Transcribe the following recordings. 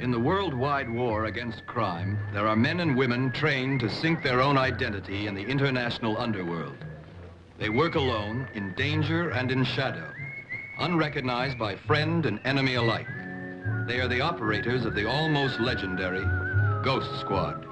In the worldwide war against crime, there are men and women trained to sink their own identity in the international underworld. They work alone, in danger and in shadow, unrecognized by friend and enemy alike. They are the operators of the almost legendary Ghost Squad.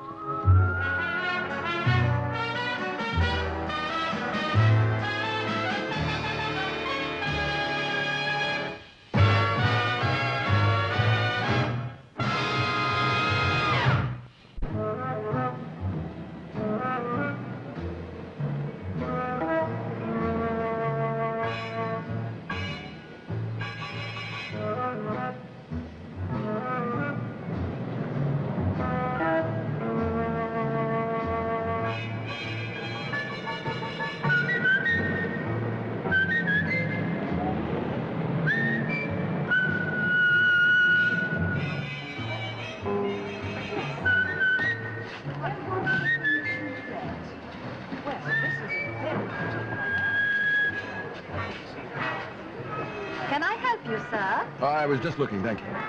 Can I help you, sir? I was just looking, thank you. Yes,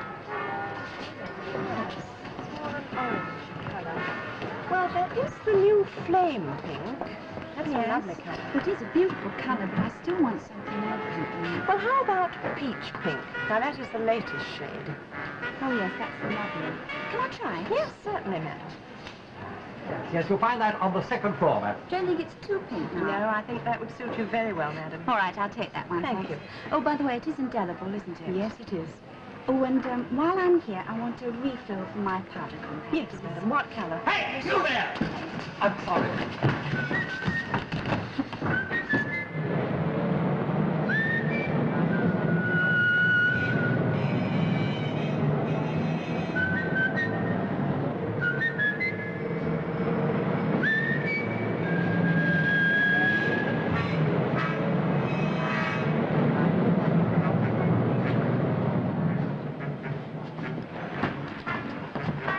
for an orange colour. Well, there is the new flame pink. That's a lovely colour. It is a beautiful colour, but I still want something more pink. Well, how about peach pink? Now, that is the latest shade. Oh, yes, that's lovely. Can I try? Yes, certainly, madam. Yes, you'll find that on the second floor, ma'am. Don't think it's too pink now. No, I think that would suit you very well, madam. All right, I'll take that one. Thank you. Oh, by the way, it is indelible, isn't it? Yes, it is. Oh, and while I'm here, I want a refill for my powder compact. Yes, madam. What colour? Hey, you there! I'm sorry.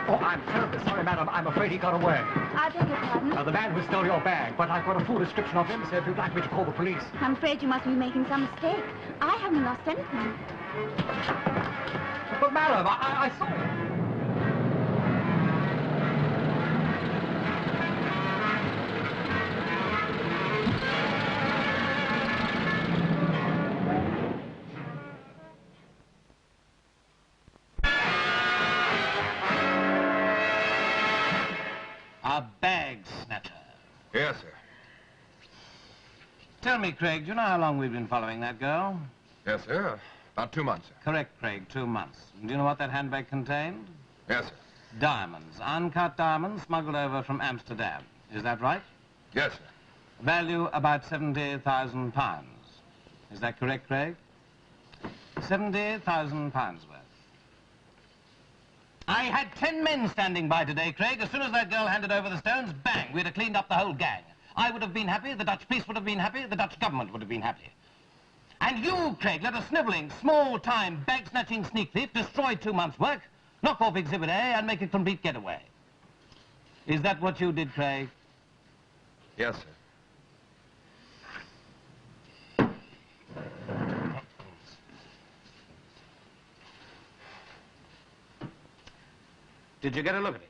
Oh, I'm terribly sorry, madam. I'm afraid he got away. I beg your pardon? The man who stole your bag, but I've got a full description of him, so if you'd like me to call the police. I'm afraid you must be making some mistake. I haven't lost anything. But, madam, I saw him. A bag snatcher. Yes, sir. Tell me, Craig, do you know how long we've been following that girl? Yes, sir. About 2 months, sir. Correct, Craig, 2 months. Do you know what that handbag contained? Yes, sir. Diamonds, uncut diamonds smuggled over from Amsterdam. Is that right? Yes, sir. Value about £70,000. Is that correct, Craig? £70,000 worth. I had 10 men standing by today, Craig. As soon as that girl handed over the stones, bang, we'd have cleaned up the whole gang. I would have been happy, the Dutch police would have been happy, the Dutch government would have been happy. And you, Craig, let a snivelling, small-time, bag-snatching sneak thief destroy 2 months' work, knock off Exhibit A, and make a complete getaway. Is that what you did, Craig? Yes, sir. Did you get a look at him?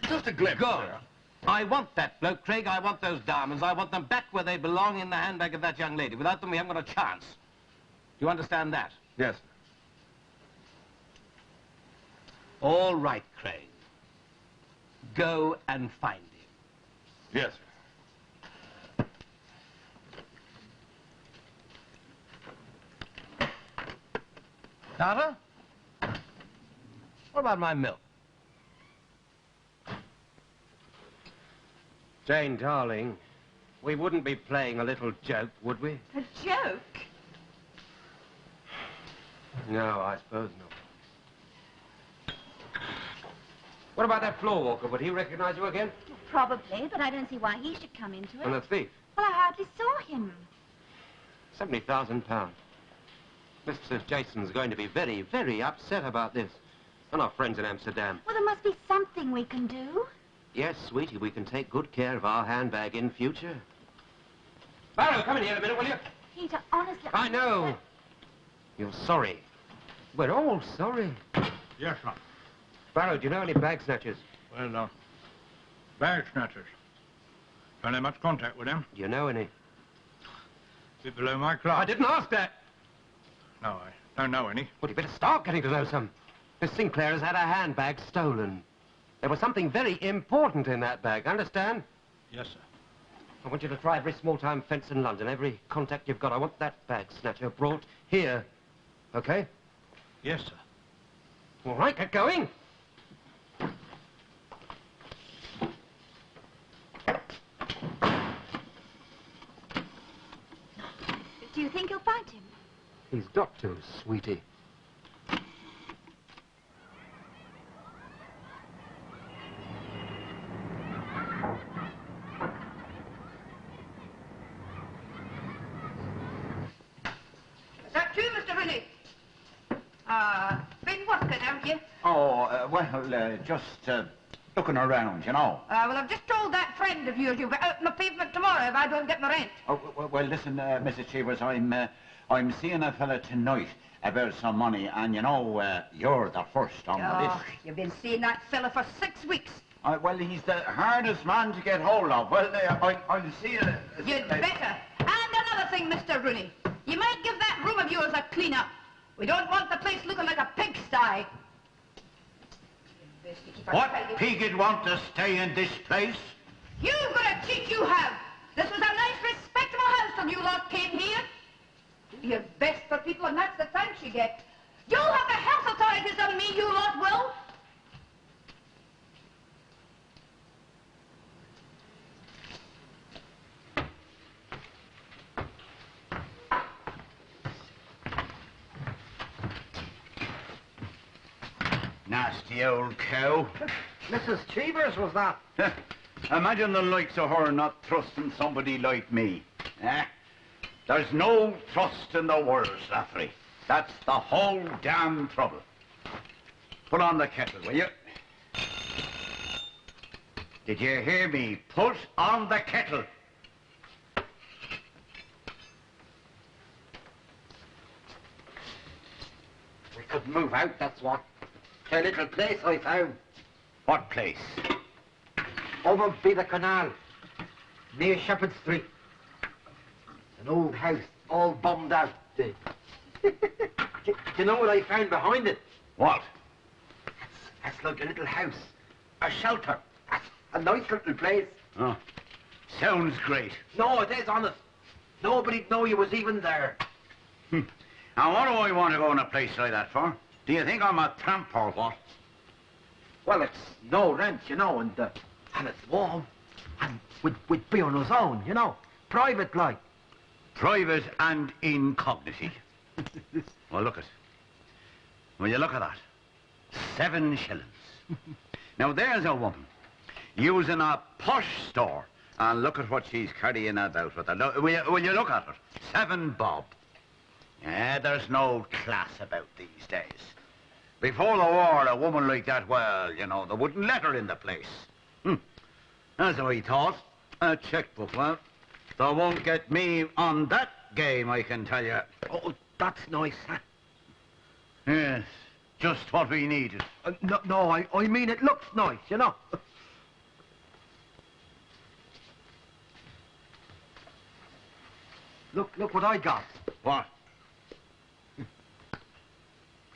Just a glimpse, Good. sir. I want that bloke, Craig. I want those diamonds. I want them back where they belong in the handbag of that young lady. Without them, we haven't got a chance. Do you understand that? Yes, sir. All right, Craig. Go and find him. Yes, sir. Carter? What about my milk? Jane, darling, we wouldn't be playing a little joke, would we? A joke? No, I suppose not. What about that floor walker? Would he recognize you again? Probably, but I don't see why he should come into it. And the thief? Well, I hardly saw him. £70,000. Mr. Jason's going to be very, very upset about this. And our friends in Amsterdam. Well, there must be something we can do. Yes, sweetie, we can take good care of our handbag in future. Barrow, come in here a minute, will you? Peter, honestly... I know. You're sorry. We're all sorry. Yes, sir. Barrow, do you know any bag snatchers? Well, bag snatchers. Don't have much contact with them. Do you know any? Bit below my class. I didn't ask that. No, I don't know any. Well, you better start getting to know some. Miss Sinclair has had her handbag stolen. There was something very important in that bag, understand? Yes, sir. I want you to try every small-time fence in London, every contact you've got. I want that bag snatcher brought here. Okay? Yes, sir. All right, get going. Do you think you'll find him? He's got to, sweetie. Is that true, Mr. Rooney? Been working, haven't you? Oh, just looking around, you know. Well, I've just told that friend of yours you'll be out on the pavement tomorrow if I don't get my rent. Oh, well, listen, Mrs. Cheevers, I'm seeing a fella tonight about some money, and you know, you're the first on the list. You've been seeing that fella for 6 weeks. Well, he's the hardest man to get hold of. Well, I'll see you... You'd better. And another thing, Mr. Rooney. You might give that room of yours a clean-up. We don't want the place looking like a pigsty. What pig'd want to stay in this place? You've got a cheek, you have. This was a nice, respectable house till you lot came here. You're best for people, and that's the thanks you get. You'll have the health authorities on me, you lot will. Nasty old cow. Mrs. Cheevers was that. Imagine the likes of her not trusting somebody like me. Eh? There's no trust in the world, Slattery. That's the whole damn trouble. Put on the kettle, will you? Did you hear me? Put on the kettle. We could move out, that's what. A little place I found. What place? Over by the canal, near Shepherd Street. An old house, all bombed out. Do you know what I found behind it? What? That's like a little house, a shelter. That's a nice little place. Oh, sounds great. No, it is, honest. Nobody'd know you was even there. Now, what do I want to go in a place like that for? Do you think I'm a tramp or what? Well, it's no rent, you know, and it's warm. And we'd be on our own, you know. Private like. Private and incognito. Well, look at. Will you look at that? 7 shillings. Now, there's a woman using a posh store, and look at what she's carrying about with her. Will you look at her? 7 bob. Yeah, there's no class about these days. Before the war, a woman like that, well, you know, they wouldn't let her in the place. That's what he thought. A checkbook, well, they won't get me on that game, I can tell you. Oh, that's nice, huh? Yes, just what we needed. No, I mean it looks nice, you know. Look what I got. What?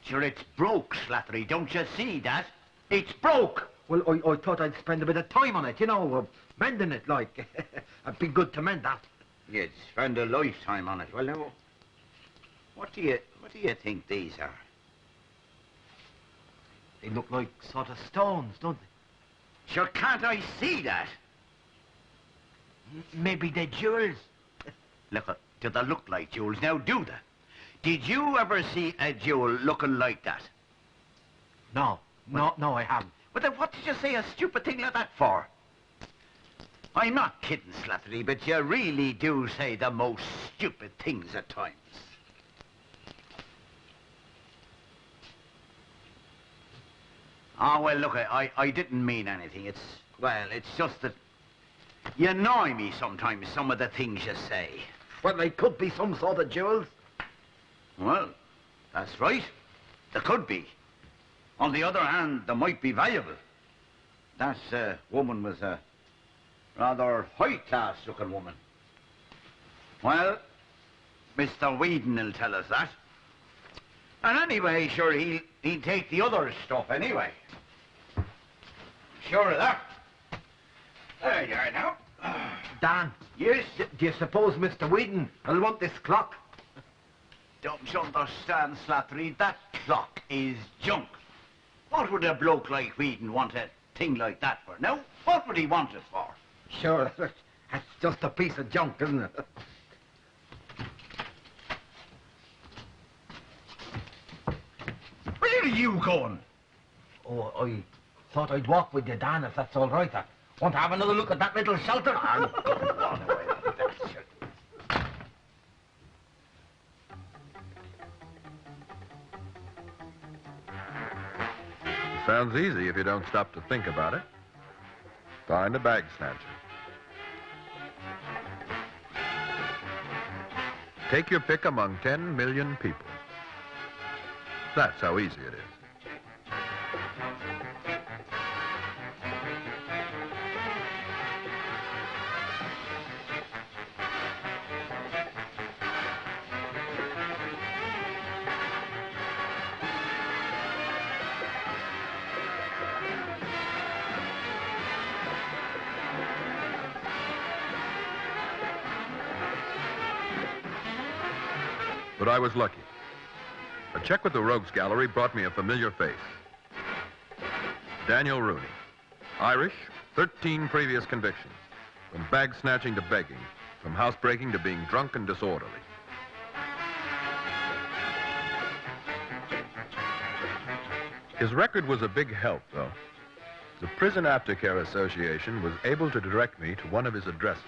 Sure, it's broke, Slattery. Don't you see that? It's broke. Well, I thought I'd spend a bit of time on it, you know, mending it, like. It'd be good to mend that. You'd spend a lifetime on it. Well, now, what do you think these are? They look like sort of stones, don't they? Sure, can't I see that? Maybe they're jewels. Look, do they look like jewels? Now, do they? Did you ever see a jewel looking like that? No, I haven't. But then what did you say a stupid thing like that for? I'm not kidding, Slattery, but you really do say the most stupid things at times. Oh, well, look, I didn't mean anything. It's just that you annoy me sometimes, some of the things you say. Well, they could be some sort of jewels. Well, that's right. There could be. On the other hand, they might be valuable. That woman was a rather high-class looking woman. Well, Mr. Whedon will tell us that. And anyway, sure, he'll take the other stuff anyway. Sure of that. There you are now. Dan. Yes? Do you suppose Mr. Whedon will want this clock? Don't you understand, Slattery? That clock is junk. What would a bloke like Whedon want a thing like that for? Now, what would he want it for? Sure, that's just a piece of junk, isn't it? Where are you going? Oh, I thought I'd walk with you, Dan, if that's all right. I want to have another look at that little shelter. I'm going away with that shit. Sounds easy if you don't stop to think about it. Find a bag snatcher. Take your pick among 10 million people. That's how easy it is. But I was lucky. A check with the Rogues Gallery brought me a familiar face. Daniel Rooney. Irish, 13 previous convictions. From bag snatching to begging. From housebreaking to being drunk and disorderly. His record was a big help, though. The Prison Aftercare Association was able to direct me to one of his addresses.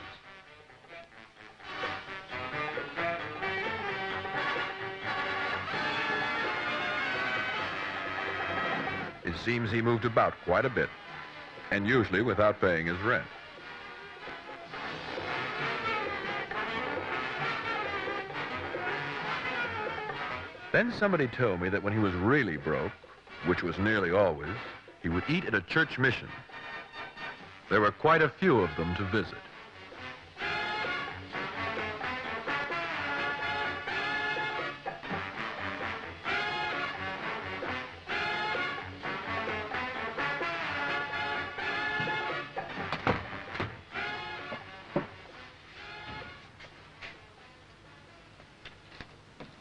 It seems he moved about quite a bit, and usually without paying his rent. Then somebody told me that when he was really broke, which was nearly always, he would eat at a church mission. There were quite a few of them to visit.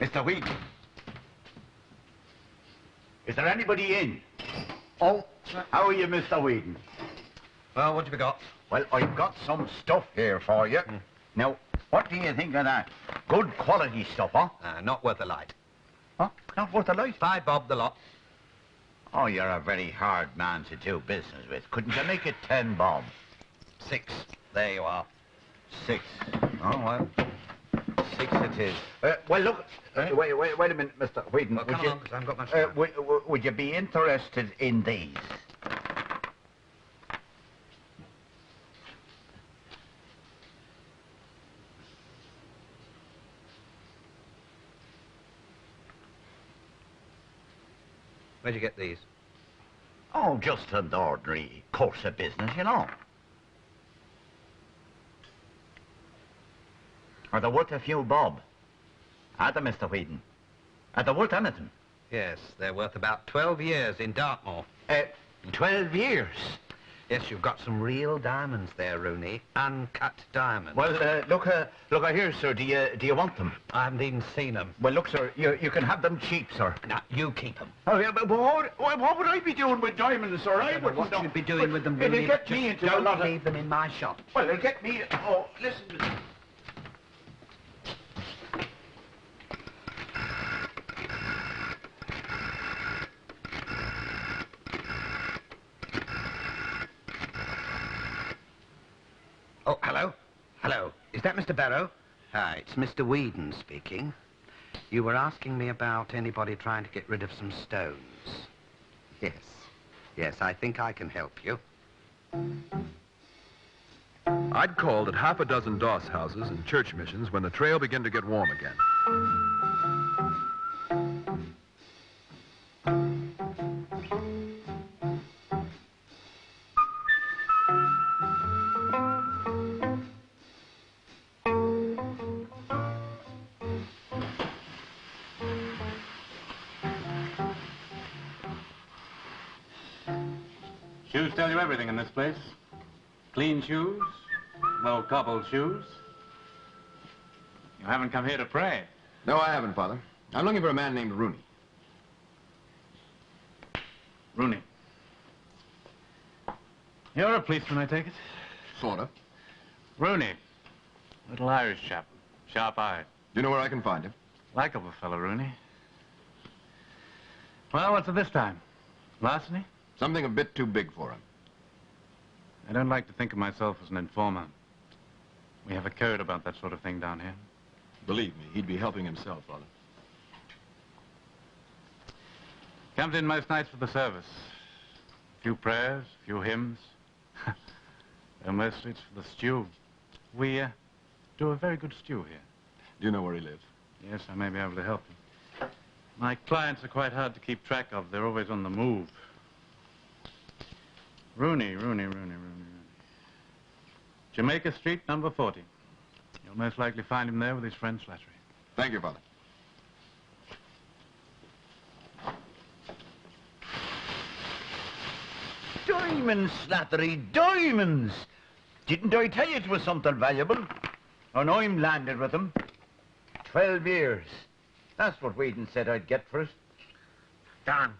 Mr. Whedon. Is there anybody in? Oh, How are you, Mr. Whedon? well, what have you got? Well, I've got some stuff here for you. Now, what do you think of that? Good quality stuff, huh? Not worth a light. Huh? Not worth a light? 5 bob the lot. Oh, you're a very hard man to do business with. Couldn't you make it 10 bob? 6. There you are. 6. Oh, well, 6 it is. Well, look, wait a minute, Mr. Whedon. Well, come along, 'cause I haven't got much time. Would you be interested in these? Where'd you get these? Oh, just an ordinary course of business, you know. Are they worth a few bob? Are they, Mr. Whedon? Are they worth anything? Yes, they're worth about 12 years in Dartmoor. 12 years. Yes, you've got some real diamonds there, Rooney. Uncut diamonds. Well, look here, sir. Do you want them? I haven't even seen them. Well, look, sir, you can have them cheap, sir. Now, you keep them. Oh, yeah, but what would I be doing with diamonds, sir? I wouldn't What know. should be doing with them, It'll Rooney? get Just me into a don't lot of... leave them in my shop. Well, it'll get me... Oh, listen. Oh, hello. Hello. Is that Mr. Barrow? Hi, it's Mr. Whedon speaking. You were asking me about anybody trying to get rid of some stones. Yes. Yes, I think I can help you. I'd called at half a dozen doss houses and church missions when the trail began to get warm again. Shoes tell you everything in this place. Clean shoes, no cobbled shoes. You haven't come here to pray. No, I haven't, Father. I'm looking for a man named Rooney. Rooney. You're a policeman, I take it? Sort of. Rooney. Little Irish chap. Sharp-eyed. Do you know where I can find him? Likeable fellow, Rooney. Well, what's it this time? Larceny? Something a bit too big for him. I don't like to think of myself as an informer. We have a code about that sort of thing down here. Believe me, he'd be helping himself, Father. Comes in most nights for the service. A few prayers, a few hymns. And mostly it's for the stew. We do a very good stew here. Do you know where he lives? Yes, I may be able to help you. My clients are quite hard to keep track of. They're always on the move. Rooney. Jamaica Street, number 40. You'll most likely find him there with his friend Slattery. Thank you, Father. Diamonds, Slattery, diamonds! Didn't I tell you it was something valuable? And I'm landed with them. 12 years. That's what Whedon said I'd get for it. Dan,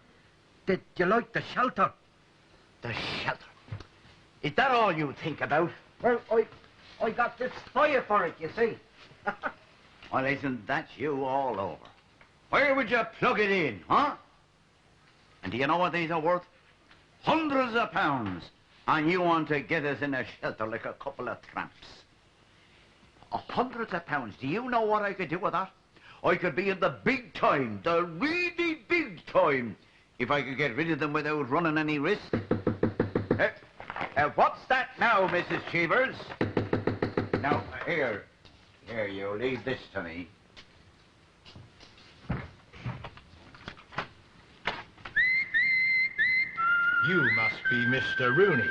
did you like the shelter? The shelter. Is that all you think about? Well, I got this fire for it, you see. Well, isn't that you all over? Where would you plug it in, huh? And do you know what these are worth? Hundreds of pounds. And you want to get us in a shelter like a couple of tramps. Hundreds of pounds. Do you know what I could do with that? I could be in the big time, the really big time, if I could get rid of them without running any risk. What's that now, Mrs. Cheevers? Now, here, you leave this to me. You must be Mr. Rooney.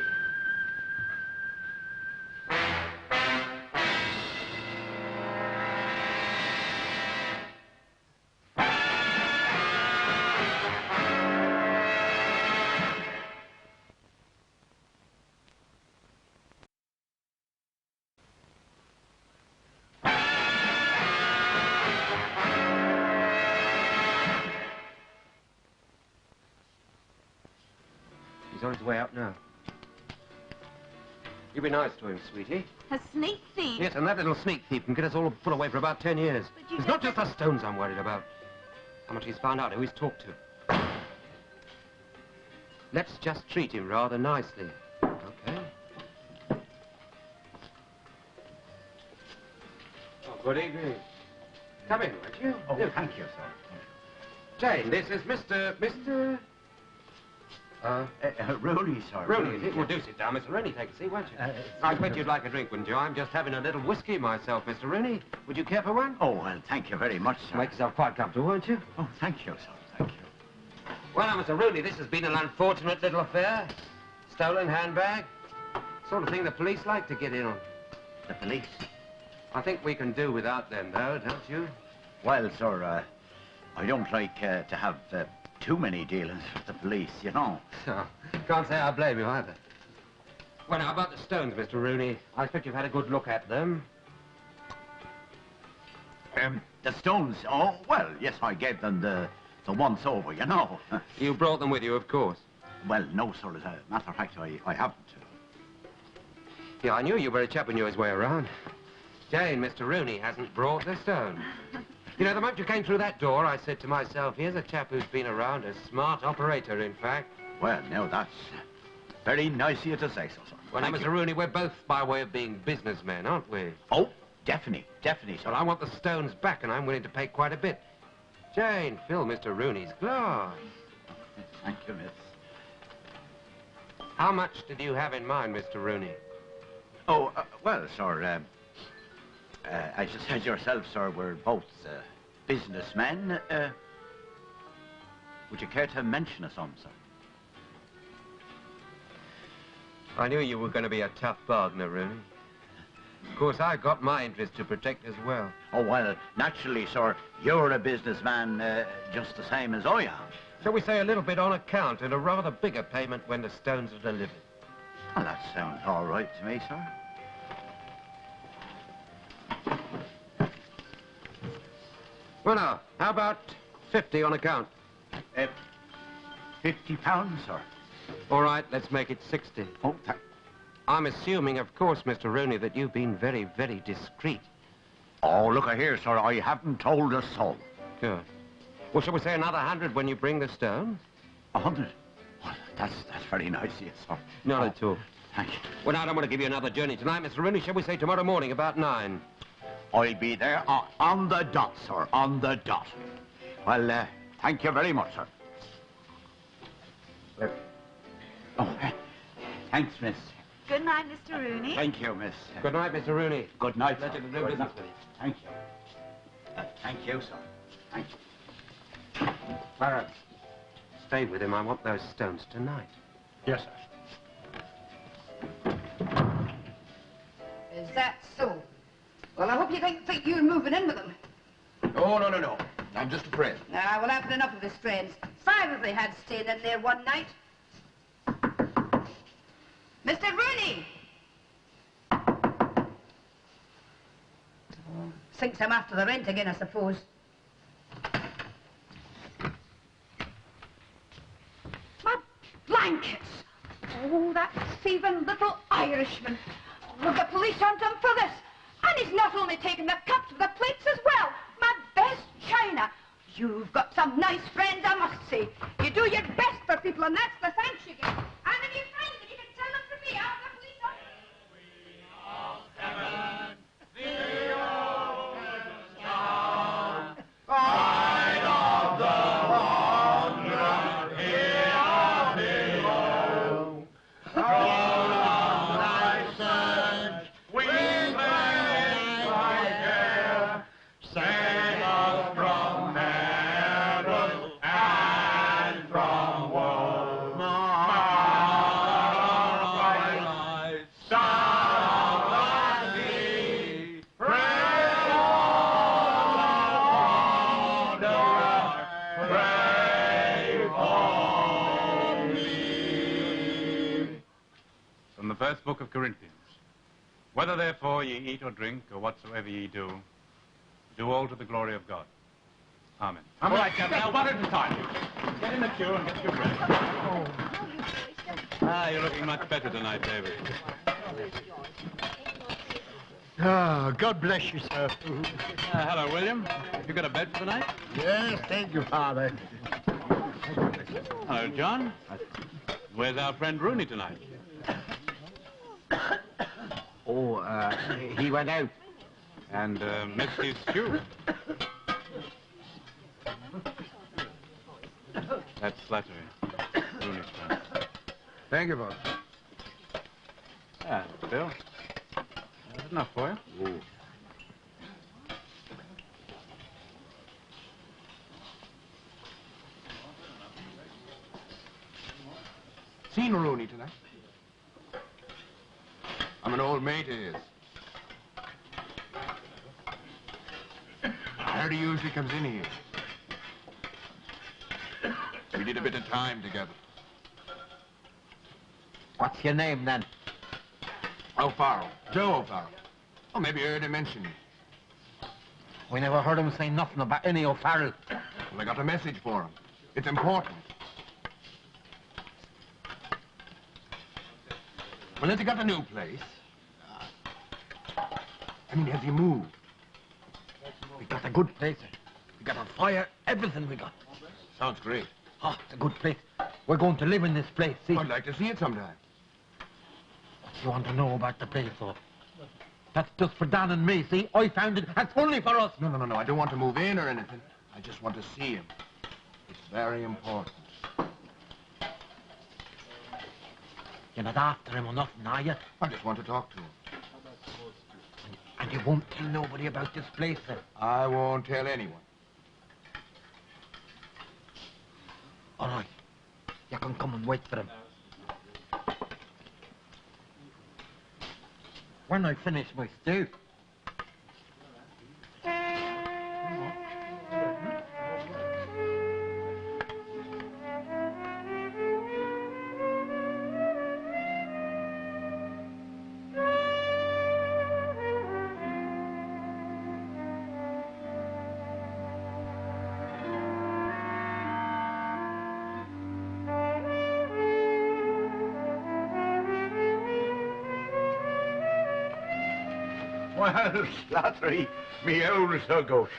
He's on his way out now. You be nice to him, sweetie. A sneak thief? Yes, and that little sneak thief can get us all put away for about 10 years. It's not just the stones I'm worried about. How much he's found out, who he's talked to. Let's just treat him rather nicely. Okay? Oh, good evening. Come in, won't you? Oh, thank you, sir. Jane, this is Mr. Rooney, sir. Rooney, well, do sit down, Mr. Rooney. Take a seat, won't you? I bet you'd like a drink, wouldn't you? I'm just having a little whiskey myself, Mr. Rooney. Would you care for one? Oh, well, thank you very much, sir. Make yourself quite comfortable, won't you? Oh, thank you, sir. Thank you. Well, now, Mr. Rooney, this has been an unfortunate little affair. Stolen handbag. Sort of thing the police like to get in on. The police? I think we can do without them, though, don't you? Well, sir, I don't like to have too many dealings with the police, you know. So, can't say I blame you either. Well, now, about the stones, Mr. Rooney. I expect you've had a good look at them. The stones? Oh, well, yes, I gave them the once over, you know. You brought them with you, of course. Well, no, sir. As a matter of fact, I haven't. Yeah, I knew you were a chap who knew his way around. Jane, Mr. Rooney hasn't brought the stones. You know, the moment you came through that door, I said to myself, here's a chap who's been around, a smart operator, in fact. Well, now, that's very nice of you to say so, sir. Well, now, Mr. Rooney, we're both by way of being businessmen, aren't we? Oh, definitely, sir. Well, I want the stones back, and I'm willing to pay quite a bit. Jane, fill Mr. Rooney's glass. Thank you, miss. How much did you have in mind, Mr. Rooney? Oh, well, sir, as you said yourself, sir, we're both businessmen. Would you care to mention a sum, sir? I knew you were going to be a tough bargainer, Rooney. Of course, I've got my interest to protect as well. Oh, well, naturally, sir, you're a businessman just the same as I am. Shall we say a little bit on account and a rather bigger payment when the stones are delivered? Well, that sounds all right to me, sir. Well, now, how about 50 on account? £50, sir. All right, let's make it 60. Oh, I'm assuming, of course, Mr. Rooney, that you've been very, very discreet. oh, look here, sir. I haven't told a soul. Good. Well, shall we say another 100 when you bring the stones? 100? Well, that's very nice of you, sir. Not at all. Thank you. Well, now, I don't want to give you another journey tonight, Mr. Rooney. Shall we say tomorrow morning about 9? I'll be there on the dot, sir, on the dot. Well, thank you very much, sir. Oh, thanks, miss. Good night, Mr. Rooney. Thank you, miss. Good night, Mr. Rooney. Good night. Pleasure to do Good business night. with you. Thank you. Thank you, sir. Thank you. Clarence, stay with him. I want those stones tonight. Yes, sir. Is that so? Well, I hope you don't think you're moving in with them. Oh, no, no, no. I'm just a friend. Now, well, I've had enough of his friends. 5 of they had staying in there one night. Mr. Rooney! Thinks I'm after the rent again, I suppose. My blankets! Oh, that thieving little Irishman. We've got police onto him for this. And he's not only taken the cups, but the plates as well. My best china. You've got some nice friends, I must say. You do your best for people, and that's the thanks you get. And if you find them, you can tell them from me. I'll the police on. From the first book of Corinthians. Whether therefore ye eat or drink, or whatsoever ye do, do all to the glory of God. Amen. All right, gentlemen, now, one at a time. Get in the queue and get your break. Ah, you're looking much better tonight, David. Ah, God bless you, sir. Hello, William. You got a bed for the night? Yes, thank you, Father. Hello, John. Where's our friend Rooney tonight? Oh, he went out. And missed his stew. That's flattery. Rooney's friend. Thank you, boss. Ah, Bill. That's enough for you. Oh. Seen Rooney tonight? I'm an old mate of his. I heard he usually comes in here. We did a bit of time together. What's your name, then? O'Farrell. Joe O'Farrell. Oh, maybe you heard him mention me. We never heard him say nothing about any O'Farrell. Well, I got a message for him. It's important. Well, has he got a new place? I mean, has he moved? We got a good place. We got a fire, everything we got. Sounds great. Oh, it's a good place. We're going to live in this place, see? I'd like to see it sometime. What do you want to know about the place, though? That's just for Dan and me, see? I found it. That's only for us. No, no, no, no. I don't want to move in or anything. I just want to see him. It's very important. You're not after him or nothing, are you? I just want to talk to him. And you won't tell nobody about this place, then? I won't tell anyone. All right. You can come and wait for him. When I finish my stew. Well, Slattery, me owl's a ghost.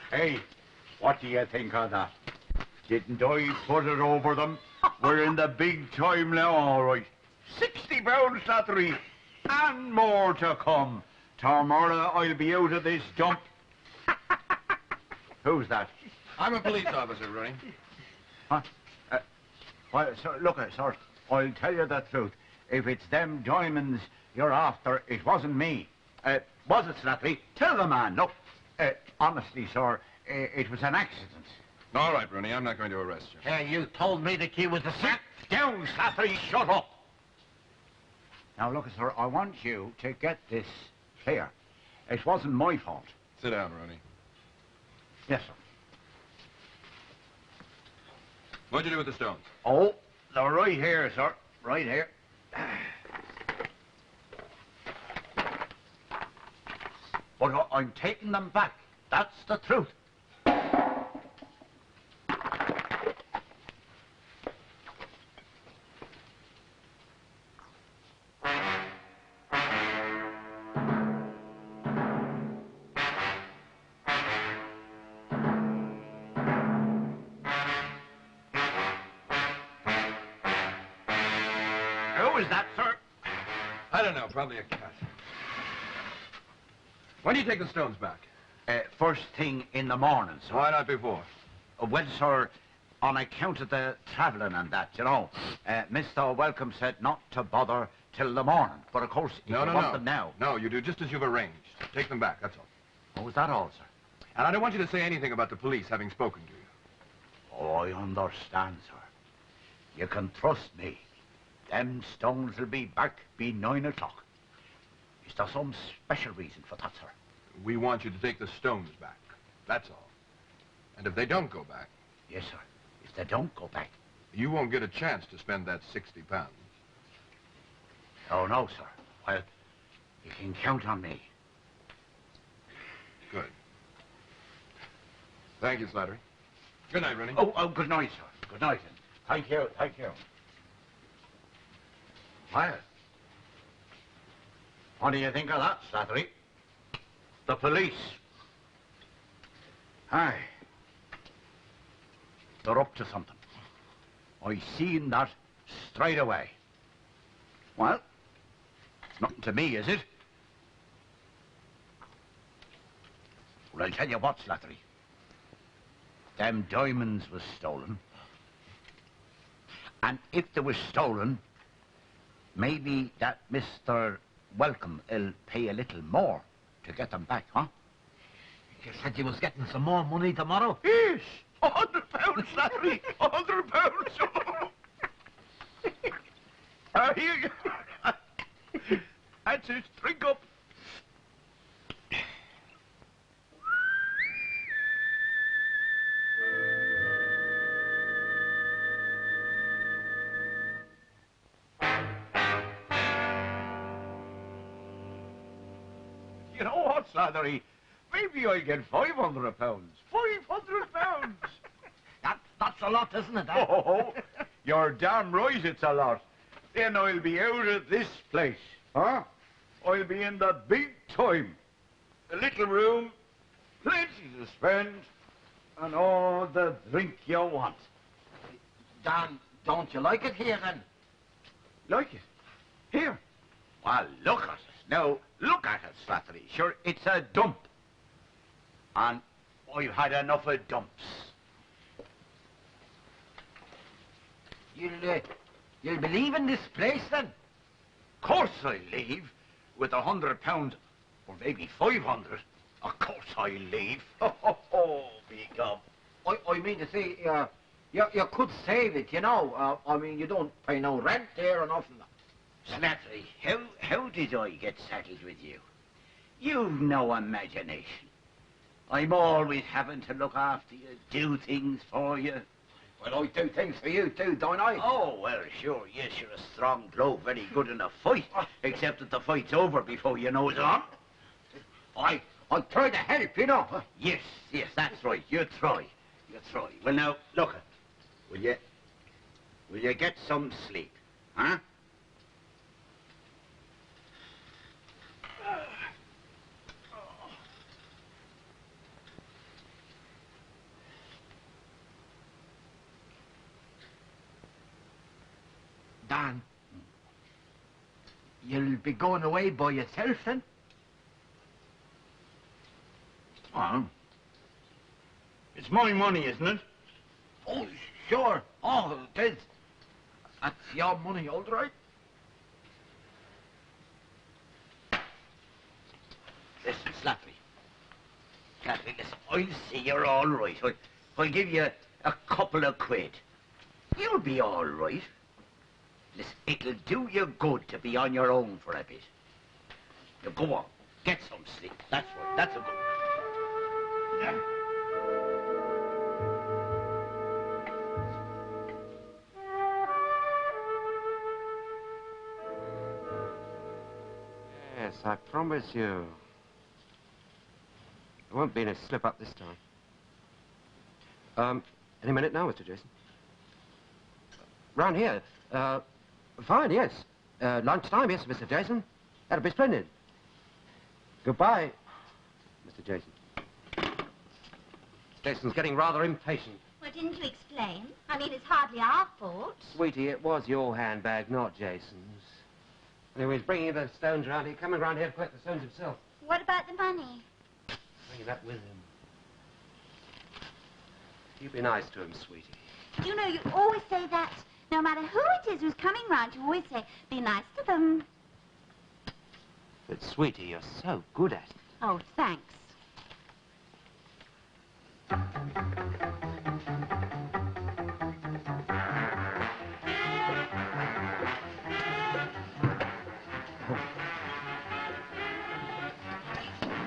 Hey, what do you think of that? Didn't I put it over them? We're in the big time now, all right. 60 pounds, Slattery, and more to come. Tomorrow I'll be out of this dump. Who's that? I'm a police officer, Rooney. Huh? Well, sir, look, sir, I'll tell you the truth. If it's them diamonds you're after, it wasn't me. Was it, Slattery? Tell the man. Look, honestly, sir, it was an accident. All right, Rooney, I'm not going to arrest you. Hey, you told me the key was the sack. Down, Slattery, shut up. Now, look, sir, I want you to get this clear. It wasn't my fault. Sit down, Rooney. Yes, sir. What'd you do with the stones? Oh, they're right here, sir. Right here. But I'm taking them back. That's the truth. Who is that, sir? I don't know, probably a cat. When do you take the stones back? First thing in the morning, sir. Why not before? Well, sir, on account of the travelling and that, you know, Mr. Welcome said not to bother till the morning. But, of course, if you want them now... No, you do just as you've arranged. Take them back, that's all. Oh, is that all, sir? And I don't want you to say anything about the police having spoken to you. Oh, I understand, sir. You can trust me. Them stones will be back by 9 o'clock. Is there some special reason for that, sir? We want you to take the stones back. That's all. And if they don't go back... Yes, sir. If they don't go back... You won't get a chance to spend that 60 pounds. Oh, no, sir. Well, you can count on me. Good. Thank you, Slattery. Good night, Rooney. Oh, good night, sir. Good night. Thank you, thank you. Well, what do you think of that, Slattery? The police. Aye. They're up to something. I seen that straight away. Well, it's nothing to me, is it? Well, I'll tell you what, Slattery. Them diamonds was stolen. And if they were stolen, maybe that Mr. Welcome will pay a little more to get them back, huh? You said you was getting some more money tomorrow? Yes, £100, Slattery, £100. Here you go. That's it, drink up. You know what, Slattery? Maybe I get £500. £500! That's a lot, isn't it? Oh, you're damn right it's a lot. Then I'll be out of this place, huh? I'll be in the big time. A little room, plenty to spend, and all the drink you want. Dan, don't you like it here, then? Like it? Here? Well, look at it. Now, look at it, Slattery. Sure, it's a dump. And I've had enough of dumps. You'll be leaving this place, then? Of course I'll leave. With £100, or maybe 500. Of course I'll leave. Oh, big up. I mean to say, you could save it, you know. I mean, you don't pay no rent there or nothing. Slattery, how did I get settled with you? You've no imagination. I'm always having to look after you, do things for you. Well, I do things for you too, don't I? Oh, well, sure, yes, you're a strong bloke, very good in a fight, except that the fight's over before you know it's on. I'll try to help, you know. Yes, that's right, you try. Well, now, look, will you get some sleep, huh? And you'll be going away by yourself then? Oh. It's my money, isn't it? Oh, sure. Oh, it is. That's your money, all right. Listen, Slattery. Slattery, listen, I'll see you're all right. I'll give you a couple of quid. You'll be all right. Listen, it'll do you good to be on your own for a bit. Now, go on. Get some sleep. That's right. That's a good... Yeah. Yes, I promise you. There won't be any slip-up this time. Any minute now, Mr. Jason? Round here? Fine, yes. Lunchtime, yes, Mr. Jason. That'll be splendid. Goodbye, Mr. Jason. Jason's getting rather impatient. Well, didn't you explain? I mean, it's hardly our fault. Sweetie, it was your handbag, not Jason's. Anyway, he's bringing the stones round here, coming round here to collect the stones himself. What about the money? Bring that with him. You be nice to him, sweetie. You know, you always say that. No matter who it is who's coming round, you always say, be nice to them. But, sweetie, you're so good at it. Oh, thanks.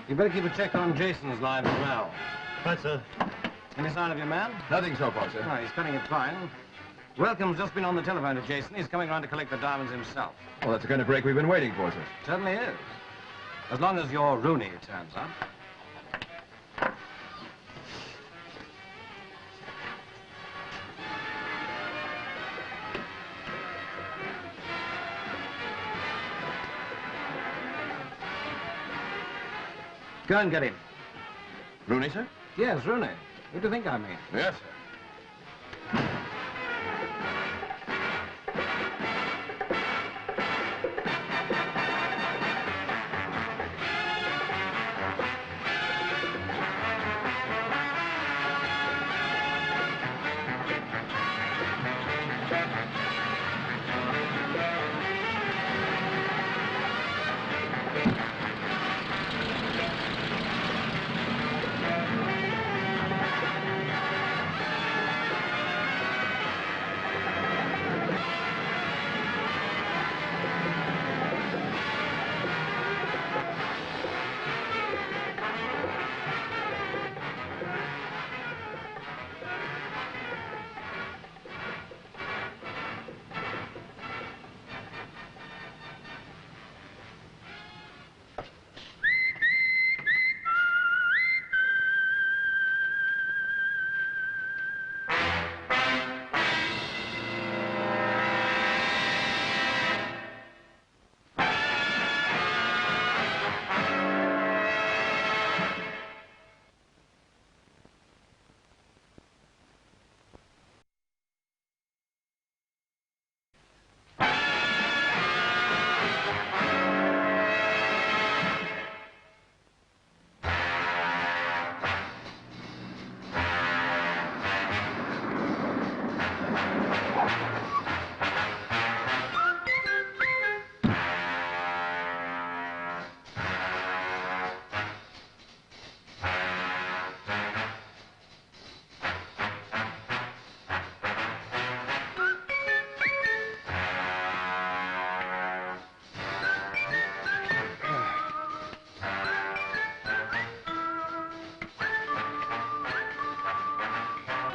You better keep a check on Jason's line as well. Right, sir. Any sign of your man? Nothing so far, sir. No, he's spelling it fine. Welcome's just been on the telephone to Jason. He's coming round to collect the diamonds himself. Well, that's the kind of break we've been waiting for, sir. Certainly is. As long as your Rooney turns up. Go and get him. Rooney, sir? Yes, Rooney. Who do you think I mean? Yes, sir.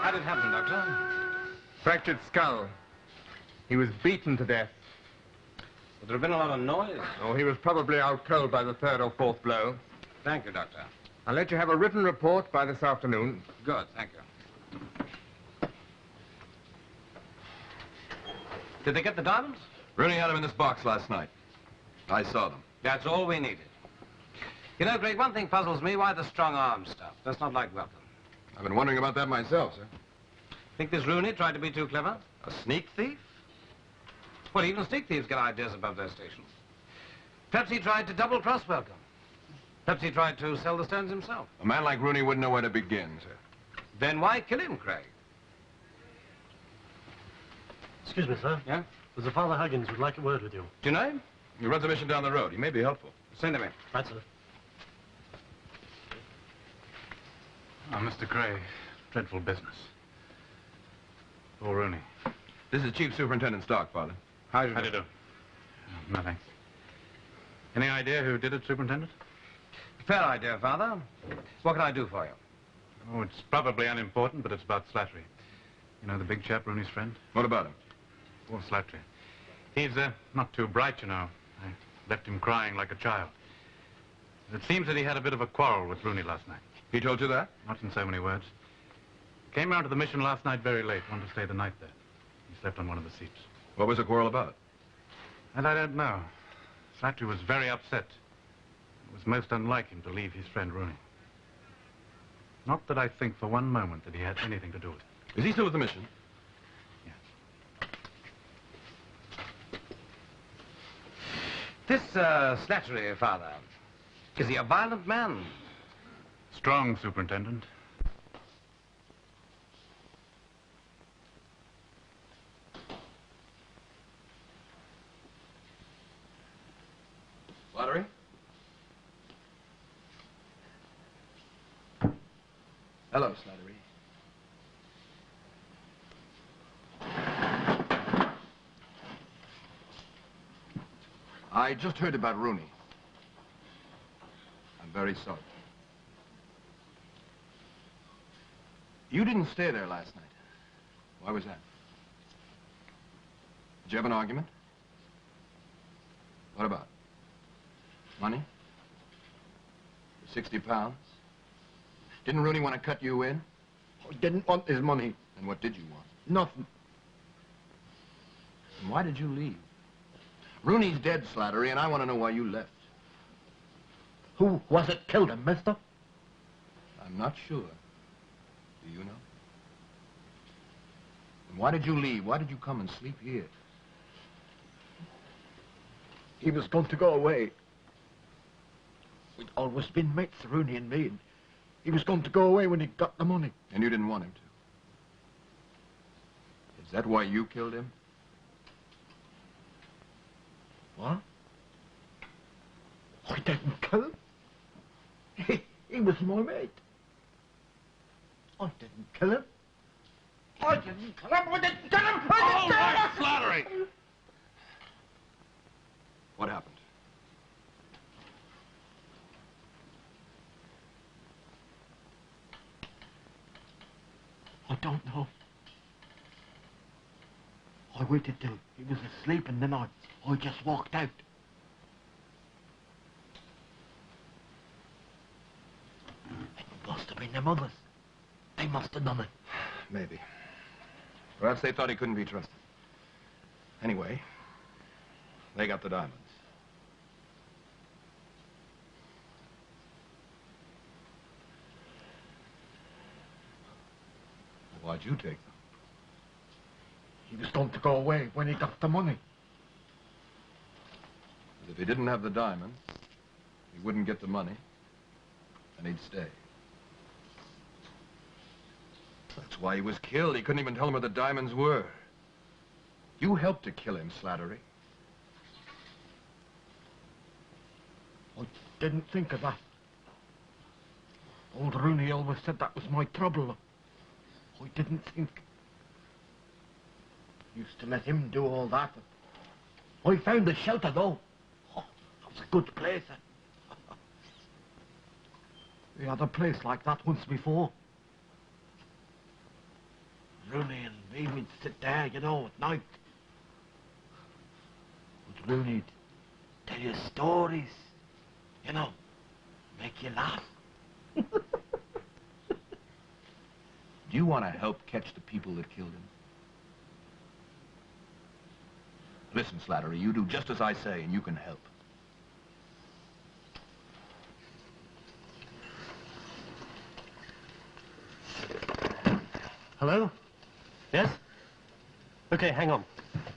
How did it happen, Doctor? Fractured skull. He was beaten to death. Would there have been a lot of noise? Oh, he was probably out cold by the third or fourth blow. Thank you, Doctor. I'll let you have a written report by this afternoon. Good, thank you. Did they get the diamonds? Rooney had them in this box last night. I saw them. That's all we needed. You know, Greg, one thing puzzles me, why the strong arm stuff? That's not like Welcome. I've been wondering about that myself, sir. Think this Rooney tried to be too clever? A sneak thief? Well, even stick thieves get ideas above their station. Perhaps he tried to double-cross Welcome. Perhaps he tried to sell the stones himself. A man like Rooney wouldn't know where to begin, sir. Then why kill him, Craig? Excuse me, sir. Yeah? There's a Father Huggins would like a word with you. Do you know him? He runs a mission down the road. He may be helpful. Send him in. Right, sir. Oh, Mr. Gray, dreadful business. Poor Rooney. This is Chief Superintendent Stark, Father. How do you do? Nothing. Any idea who did it, Superintendent? Fair idea, Father. What can I do for you? Oh, it's probably unimportant, but it's about Slattery. You know the big chap, Rooney's friend? What about him? Poor Slattery. He's not too bright, you know. I left him crying like a child. It seems that he had a bit of a quarrel with Rooney last night. He told you that? Not in so many words. Came round to the mission last night very late. Wanted to stay the night there. He slept on one of the seats. What was the quarrel about? And I don't know. Slattery was very upset. It was most unlike him to leave his friend Rooney. Not that I think for one moment that he had anything to do with it. Is he still with the mission? This, Slattery, Father, is he a violent man? Strong, Superintendent. Slattery? Hello, Slattery. I just heard about Rooney. I'm very sorry. You didn't stay there last night. Why was that? Did you have an argument? What about? Money? 60 pounds? Didn't Rooney want to cut you in? I didn't want his money. And what did you want? Nothing. And why did you leave? Rooney's dead, Slattery, and I want to know why you left. Who was it killed him, mister? I'm not sure. Do you know? And why did you leave? Why did you come and sleep here? He was going to go away. We'd always been mates, Rooney and me, and he was going to go away when he got the money. And you didn't want him to? Is that why you killed him? What? I didn't kill him. He was my mate. I didn't kill him. I didn't kill him. I didn't kill him. I didn't kill him. Slattery! What happened? I don't know. I waited till he was asleep and then I just walked out. It must have been them others. They must have done it. Maybe. Perhaps they thought he couldn't be trusted. Anyway, they got the diamonds. Why'd you take them? He was going to go away when he got the money. If he didn't have the diamonds, he wouldn't get the money, and he'd stay. That's why he was killed. He couldn't even tell him where the diamonds were. You helped to kill him, Slattery. I didn't think of that. Old Rooney always said that was my trouble. I didn't think. Used to let him do all that. I found the shelter, though. Oh, that was a good place. We had a place like that once before. Rooney and me, we'd sit there, you know, at night. But Rooney'd tell you stories, you know, make you laugh. Do you want to help catch the people that killed him? Listen, Slattery, you do just as I say, and you can help. Hello? Yes? Okay, hang on.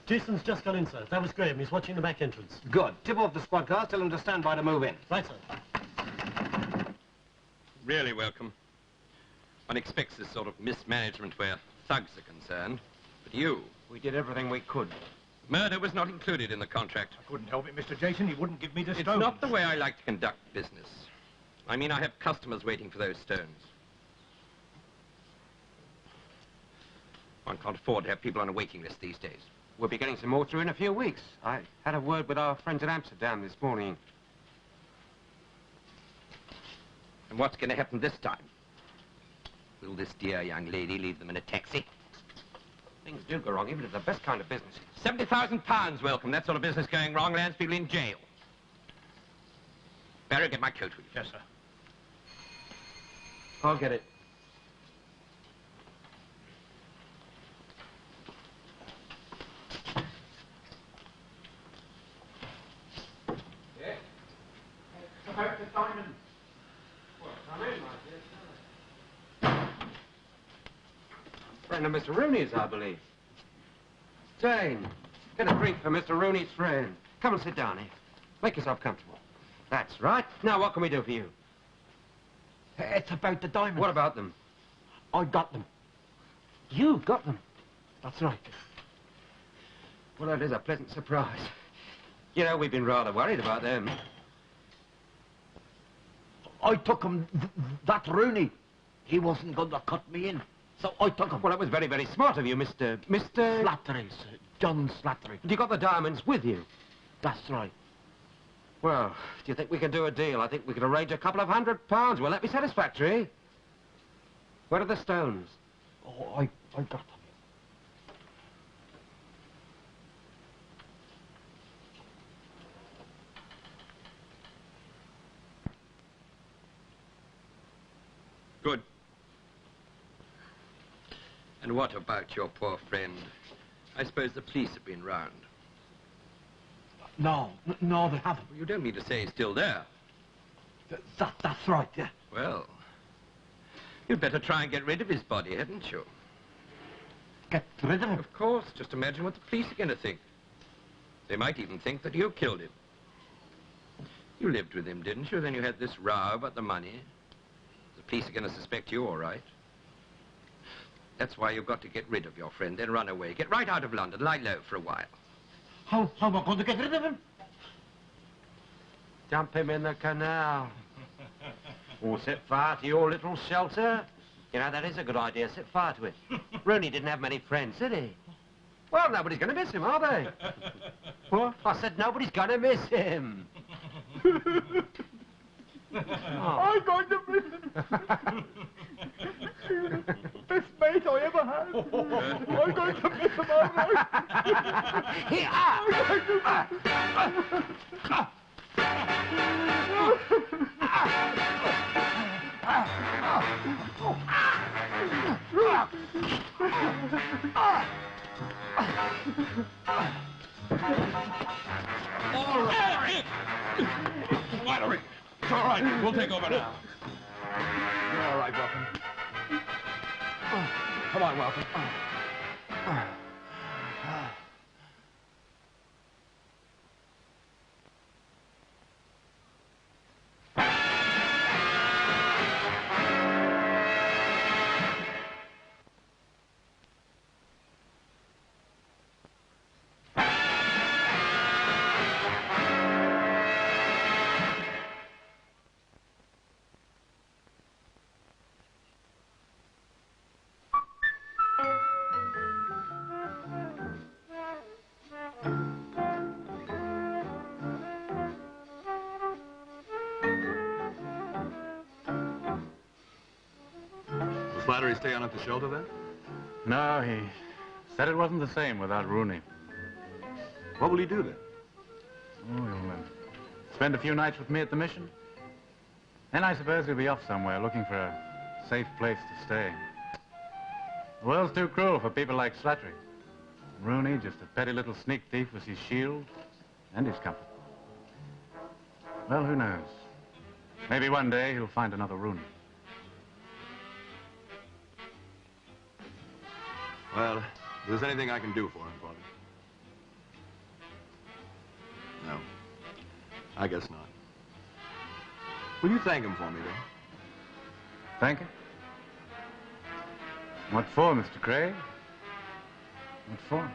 Jason's just gone in, sir. That was Graham. He's watching the back entrance. Good. Tip off the squad cars. Tell them to stand by to move in. Right, sir. Really welcome. One expects this sort of mismanagement where thugs are concerned. But you... We did everything we could. Murder was not included in the contract. I couldn't help it, Mr. Jason. He wouldn't give me the It's stones. not the way I like to conduct business. I mean, I have customers waiting for those stones. One can't afford to have people on a waiting list these days. We'll be getting some more through in a few weeks. I had a word with our friends in Amsterdam this morning. And what's going to happen this time? Will this dear young lady leave them in a taxi? Things do go wrong, even if the best kind of business. £70,000 welcome. That sort of business going wrong lands people in jail. Barry, get my coat, will you? Yes, sir. I'll get it. Yes? About the diamond. Friend of Mr. Rooney's, I believe. Jane, get a drink for Mr. Rooney's friend. Come and sit down here. Make yourself comfortable. That's right. Now, what can we do for you? It's about the diamonds. What about them? I got them. You got them? That's right. Well, that is a pleasant surprise. You know, we've been rather worried about them. I took him, that Rooney. He wasn't going to cut me in. So I took him. Well, that was very, very smart of you, Mr... Slattery, sir. John Slattery. And you got the diamonds with you? That's right. Well, do you think we can do a deal? I think we could arrange a couple of £100. Will that be satisfactory? Where are the stones? Oh, I got them. Good. And what about your poor friend? I suppose the police have been round. No, they haven't. Well, you don't mean to say he's still there? That's right, yeah. Well, you'd better try and get rid of his body, hadn't you? Get rid of him? Of course. Just imagine what the police are going to think. They might even think that you killed him. You lived with him, didn't you? Then you had this row about the money. The police are going to suspect you, all right. That's why you've got to get rid of your friend, then run away. Get right out of London, lie low for a while. How am I going to get rid of him? Dump him in the canal. Or set fire to your little shelter. You know, that is a good idea. Set fire to it. Rooney didn't have many friends, did he? Well, nobody's going to miss him, are they? What? I said nobody's going to miss him. I'm going to miss him. Best mate I ever had. I'm going to miss him, all right. All right. Slattery. It's all right. We'll take over now. You're all right, Welcome. Come on, Welcome. Slattery stay on at the shelter then? No, he said it wasn't the same without Rooney. What will he do then? Oh, he'll spend a few nights with me at the mission. Then I suppose he'll be off somewhere looking for a safe place to stay. The world's too cruel for people like Slattery. Rooney, just a petty little sneak thief, was his shield and his comfort. Well, who knows? Maybe one day he'll find another Rooney. Well, if there's anything I can do for him, Father. I guess not. Will you thank him for me, though? Thank you. What for, Mr. Craig? What for?